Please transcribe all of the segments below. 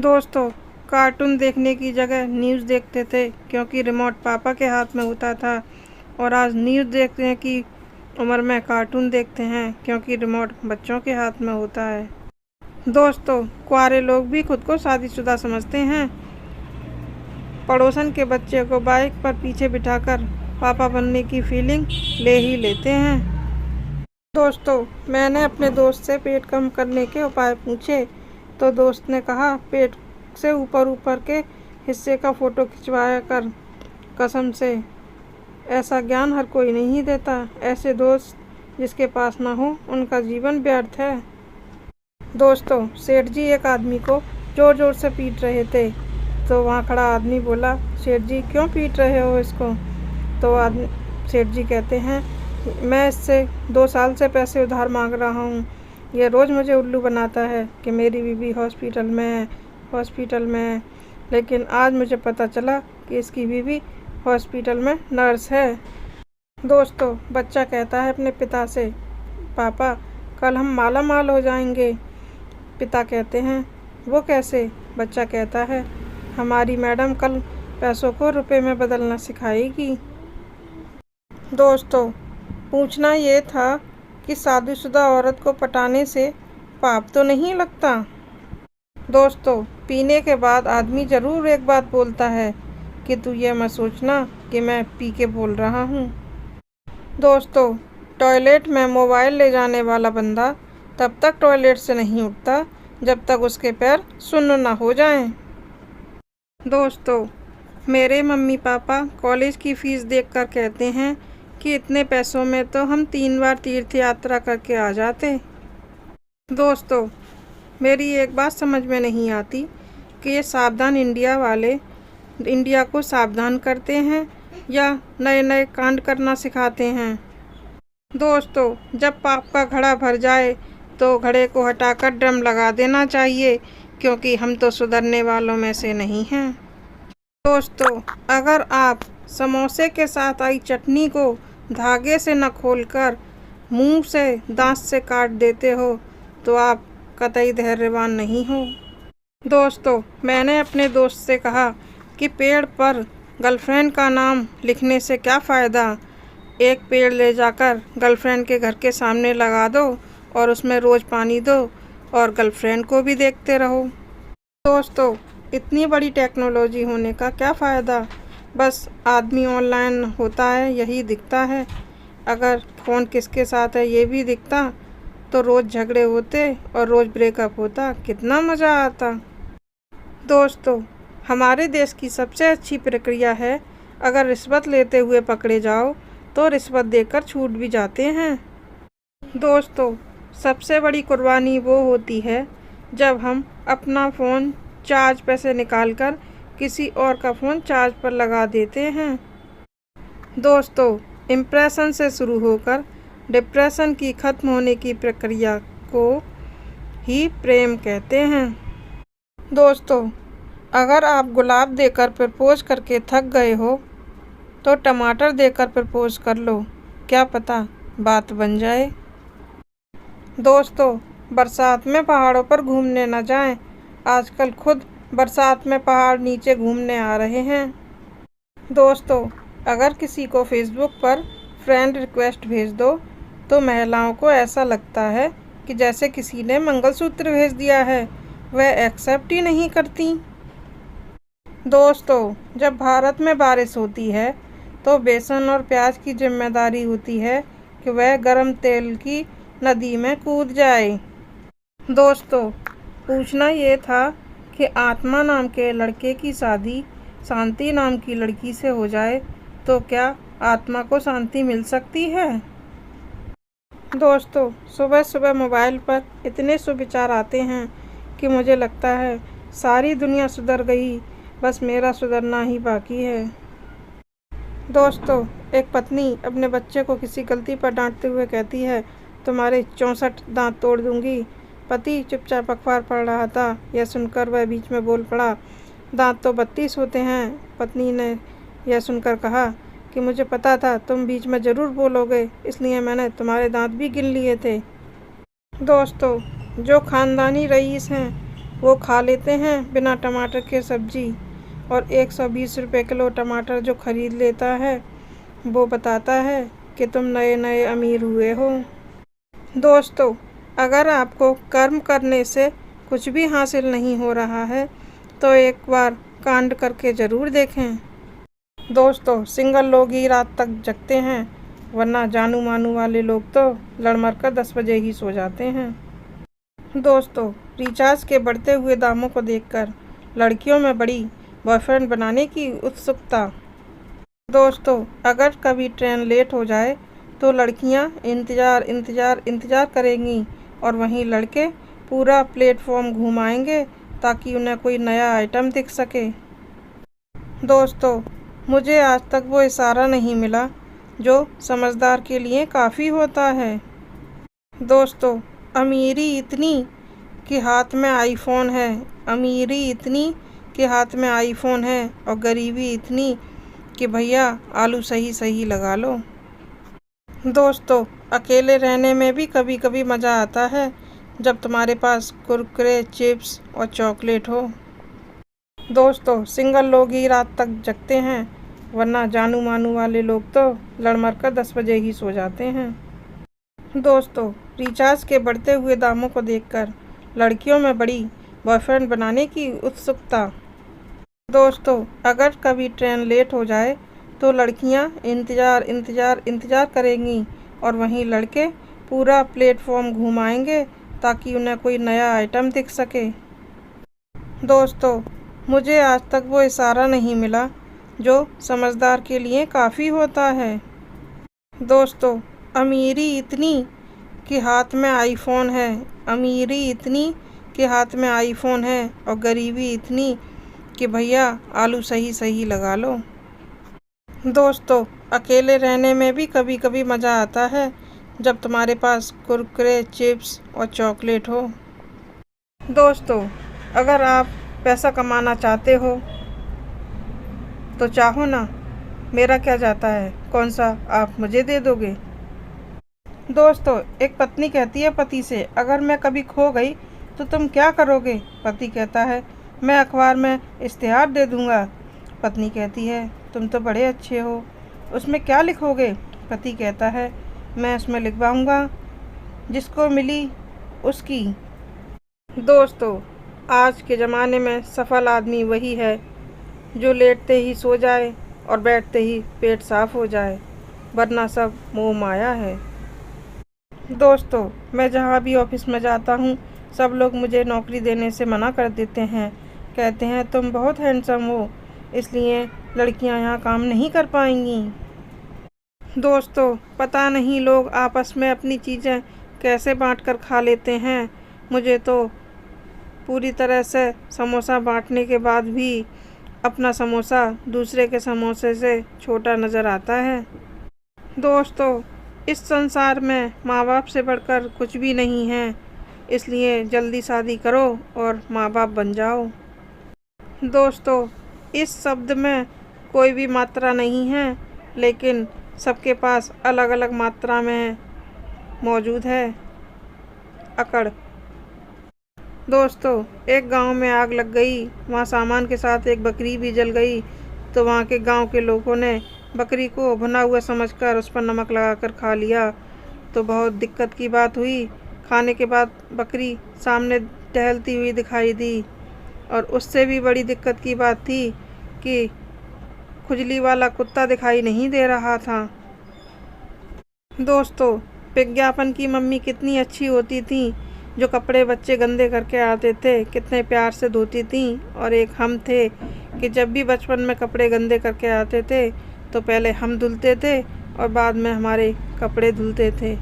दोस्तों, कार्टून देखने की जगह न्यूज़ देखते थे क्योंकि रिमोट पापा के हाथ में होता था। और आज न्यूज़ देखने की उम्र में कार्टून देखते हैं क्योंकि रिमोट बच्चों के हाथ में होता है। दोस्तों, कुंवारे लोग भी खुद को शादीशुदा समझते हैं। पड़ोसन के बच्चे को बाइक पर पीछे बिठाकर पापा बनने की फीलिंग ले ही लेते हैं। दोस्तों, मैंने अपने दोस्त से पेट कम करने के उपाय पूछे तो दोस्त ने कहा, पेट से ऊपर ऊपर के हिस्से का फ़ोटो खिंचवाया कर। कसम से, ऐसा ज्ञान हर कोई नहीं देता। ऐसे दोस्त जिसके पास ना हो उनका जीवन व्यर्थ है। दोस्तों, सेठ जी एक आदमी को ज़ोर ज़ोर से पीट रहे थे तो वहाँ खड़ा आदमी बोला, सेठ जी क्यों पीट रहे हो इसको? तो आदमी सेठ जी कहते हैं, मैं इससे 2 साल से पैसे उधार मांग रहा हूँ। ये रोज़ मुझे उल्लू बनाता है कि मेरी बीवी हॉस्पिटल में है। लेकिन आज मुझे पता चला कि इसकी बीवी हॉस्पिटल में नर्स है। दोस्तों, बच्चा कहता है अपने पिता से, पापा कल हम माला माल हो जाएंगे। पिता कहते हैं, वो कैसे? बच्चा कहता है, हमारी मैडम कल पैसों को रुपए में बदलना सिखाएगी। दोस्तों, पूछना ये था कि शादीशुदा औरत को पटाने से पाप तो नहीं लगता? दोस्तों, पीने के बाद आदमी ज़रूर एक बात बोलता है कि तू ये मत सोचना कि मैं पी के बोल रहा हूँ। दोस्तों, टॉयलेट में मोबाइल ले जाने वाला बंदा तब तक टॉयलेट से नहीं उठता जब तक उसके पैर सुन्न ना हो जाएं। दोस्तों, मेरे मम्मी पापा कॉलेज की फ़ीस देखकर कहते हैं कि इतने पैसों में तो हम 3 बार तीर्थ यात्रा करके आ जाते। दोस्तों, मेरी एक बात समझ में नहीं आती कि ये सावधान इंडिया वाले इंडिया को सावधान करते हैं या नए नए कांड करना सिखाते हैं। दोस्तों, जब पाप का घड़ा भर जाए तो घड़े को हटाकर ड्रम लगा देना चाहिए क्योंकि हम तो सुधरने वालों में से नहीं हैं। दोस्तों, अगर आप समोसे के साथ आई चटनी को धागे से न खोलकर मुंह से दांत से काट देते हो तो आप कतई धैर्यवान नहीं हो। दोस्तों, मैंने अपने दोस्त से कहा कि पेड़ पर गर्लफ्रेंड का नाम लिखने से क्या फ़ायदा? एक पेड़ ले जाकर गर्लफ्रेंड के घर के सामने लगा दो और उसमें रोज़ पानी दो और गर्लफ्रेंड को भी देखते रहो। दोस्तों, इतनी बड़ी टेक्नोलॉजी होने का क्या फ़ायदा? बस आदमी ऑनलाइन होता है यही दिखता है। अगर फ़ोन किसके साथ है ये भी दिखता तो रोज़ झगड़े होते और रोज़ ब्रेकअप होता, कितना मज़ा आता। दोस्तों, हमारे देश की सबसे अच्छी प्रक्रिया है, अगर रिश्वत लेते हुए पकड़े जाओ तो रिश्वत देकर छूट भी जाते हैं। दोस्तों, सबसे बड़ी कुर्बानी वो होती है जब हम अपना फ़ोन चार्ज पे से निकालकर किसी और का फ़ोन चार्ज पर लगा देते हैं। दोस्तों, इम्प्रेशन से शुरू होकर डिप्रेशन की ख़त्म होने की प्रक्रिया को ही प्रेम कहते हैं। दोस्तों, अगर आप गुलाब देकर प्रपोज करके थक गए हो तो टमाटर देकर प्रपोज कर लो, क्या पता बात बन जाए। दोस्तों, बरसात में पहाड़ों पर घूमने न जाएं। आजकल खुद बरसात में पहाड़ नीचे घूमने आ रहे हैं। दोस्तों, अगर किसी को फेसबुक पर फ्रेंड रिक्वेस्ट भेज दो तो महिलाओं को ऐसा लगता है कि जैसे किसी ने मंगलसूत्र भेज दिया है, वह एक्सेप्ट ही नहीं करती। दोस्तों, जब भारत में बारिश होती है तो बेसन और प्याज की जिम्मेदारी होती है कि वह गर्म तेल की नदी में कूद जाए। दोस्तों, पूछना ये था कि आत्मा नाम के लड़के की शादी शांति नाम की लड़की से हो जाए तो क्या आत्मा को शांति मिल सकती है? दोस्तों, सुबह सुबह मोबाइल पर इतने सुविचार आते हैं कि मुझे लगता है सारी दुनिया सुधर गई, बस मेरा सुधरना ही बाकी है। दोस्तों, एक पत्नी अपने बच्चे को किसी गलती पर डांटते हुए कहती है, तुम्हारे 64 दांत तोड़ दूंगी। पति चुपचाप अखबार पढ़ रहा था, यह सुनकर वह बीच में बोल पड़ा, दांत तो 32 होते हैं। पत्नी ने यह सुनकर कहा कि मुझे पता था तुम बीच में ज़रूर बोलोगे, इसलिए मैंने तुम्हारे दांत भी गिन लिए थे। दोस्तों, जो ख़ानदानी रईस हैं वो खा लेते हैं बिना टमाटर के सब्जी, और 120 रुपये किलो टमाटर जो खरीद लेता है वो बताता है कि तुम नए नए अमीर हुए हो। दोस्तों, अगर आपको कर्म करने से कुछ भी हासिल नहीं हो रहा है तो एक बार कांड करके ज़रूर देखें। दोस्तों, सिंगल लोग ही रात तक जगते हैं, वरना जानू मानू वाले लोग तो लड़मर कर 10 बजे ही सो जाते हैं। दोस्तों, रिचार्ज के बढ़ते हुए दामों को देखकर लड़कियों में बढ़ी बॉयफ्रेंड बनाने की उत्सुकता। दोस्तों, अगर कभी ट्रेन लेट हो जाए तो लड़कियां इंतज़ार करेंगी, और वहीं लड़के पूरा प्लेटफॉर्म घुमाएंगे ताकि उन्हें कोई नया आइटम दिख सके। दोस्तों, मुझे आज तक वो इशारा नहीं मिला जो समझदार के लिए काफ़ी होता है। दोस्तों, अमीरी इतनी कि हाथ में आईफोन है, अमीरी इतनी कि हाथ में आईफोन है, और गरीबी इतनी कि भैया आलू सही सही लगा लो। दोस्तों, अकेले रहने में भी कभी कभी मज़ा आता है जब तुम्हारे पास कुरकुरे, चिप्स और चॉकलेट हो। दोस्तों, सिंगल लोग ही रात तक जगते हैं, वरना जानू मानू वाले लोग तो लड़मर कर 10 बजे ही सो जाते हैं। दोस्तों, रिचार्ज के बढ़ते हुए दामों को देखकर लड़कियों में बढ़ी बॉयफ्रेंड बनाने की उत्सुकता। दोस्तों, अगर कभी ट्रेन लेट हो जाए तो लड़कियां इंतज़ार करेंगी, और वहीं लड़के पूरा प्लेटफॉर्म घुमाएंगे ताकि उन्हें कोई नया आइटम दिख सके। दोस्तों, मुझे आज तक वो इशारा नहीं मिला जो समझदार के लिए काफ़ी होता है। दोस्तों, अमीरी इतनी कि हाथ में आईफोन है, अमीरी इतनी कि हाथ में आईफोन है, और गरीबी इतनी कि भैया आलू सही सही लगा लो। दोस्तों, अकेले रहने में भी कभी कभी मज़ा आता है जब तुम्हारे पास कुरकुरे, चिप्स और चॉकलेट हो। दोस्तों, अगर आप पैसा कमाना चाहते हो तो चाहो ना, मेरा क्या जाता है, कौन सा आप मुझे दे दोगे। दोस्तों, एक पत्नी कहती है पति से, अगर मैं कभी खो गई तो तुम क्या करोगे। पति कहता है, मैं अखबार में इश्तिहार दे दूंगा। पत्नी कहती है, तुम तो बड़े अच्छे हो, उसमें क्या लिखोगे। पति कहता है, मैं उसमें लिखवाऊंगा, जिसको मिली उसकी। दोस्तों, आज के ज़माने में सफल आदमी वही है जो लेटते ही सो जाए और बैठते ही पेट साफ हो जाए, वरना सब मोह माया है। दोस्तों, मैं जहाँ भी ऑफिस में जाता हूँ सब लोग मुझे नौकरी देने से मना कर देते हैं, कहते हैं तुम बहुत हैंडसम हो, इसलिए लड़कियाँ यहाँ काम नहीं कर पाएंगी। दोस्तों, पता नहीं लोग आपस में अपनी चीज़ें कैसे बांट कर खा लेते हैं। मुझे तो पूरी तरह से समोसा बांटने के बाद भी अपना समोसा दूसरे के समोसे से छोटा नज़र आता है। दोस्तों, इस संसार में माँ बाप से बढ़कर कुछ भी नहीं है, इसलिए जल्दी शादी करो और माँ बाप बन जाओ। दोस्तों, इस शब्द में कोई भी मात्रा नहीं है, लेकिन सबके पास अलग अलग मात्रा में मौजूद है अकड़। दोस्तों, एक गांव में आग लग गई, वहां सामान के साथ एक बकरी भी जल गई। तो वहां के गांव के लोगों ने बकरी को भुना हुआ समझकर उस पर नमक लगाकर खा लिया। तो बहुत दिक्कत की बात हुई। खाने के बाद बकरी सामने टहलती हुई दिखाई दी, और उससे भी बड़ी दिक्कत की बात थी कि खुजली वाला कुत्ता दिखाई नहीं दे रहा था। दोस्तों, विज्ञापन की मम्मी कितनी अच्छी होती थी, जो कपड़े बच्चे गंदे करके आते थे कितने प्यार से धोती थीं। और एक हम थे कि जब भी बचपन में कपड़े गंदे करके आते थे तो पहले हम धुलते थे और बाद में हमारे कपड़े धुलते थे।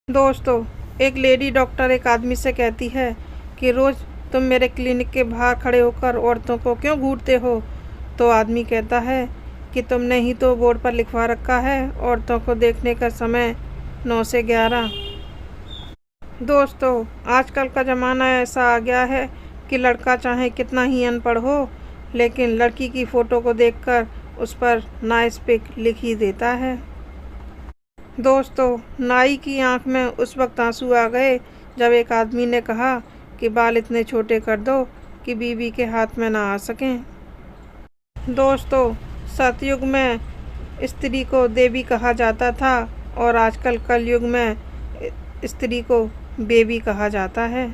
दोस्तों, एक लेडी डॉक्टर एक आदमी से कहती है कि रोज़ तुम मेरे क्लिनिक के बाहर खड़े होकर औरतों को क्यों घूरते हो। तो आदमी कहता है कि तुमने ही तो बोर्ड पर लिखवा रखा है औरतों को देखने का समय 9 से 11। दोस्तों, आजकल का ज़माना ऐसा आ गया है कि लड़का चाहे कितना ही अनपढ़ हो, लेकिन लड़की की फ़ोटो को देखकर उस पर नाइस पिक लिख ही देता है। दोस्तों, नाई की आंख में उस वक्त आंसू आ गए जब एक आदमी ने कहा कि बाल इतने छोटे कर दो कि बीवी के हाथ में ना आ सकें। दोस्तों, सतयुग में स्त्री को देवी कहा जाता था और आजकल कलयुग में स्त्री को बेबी कहा जाता है।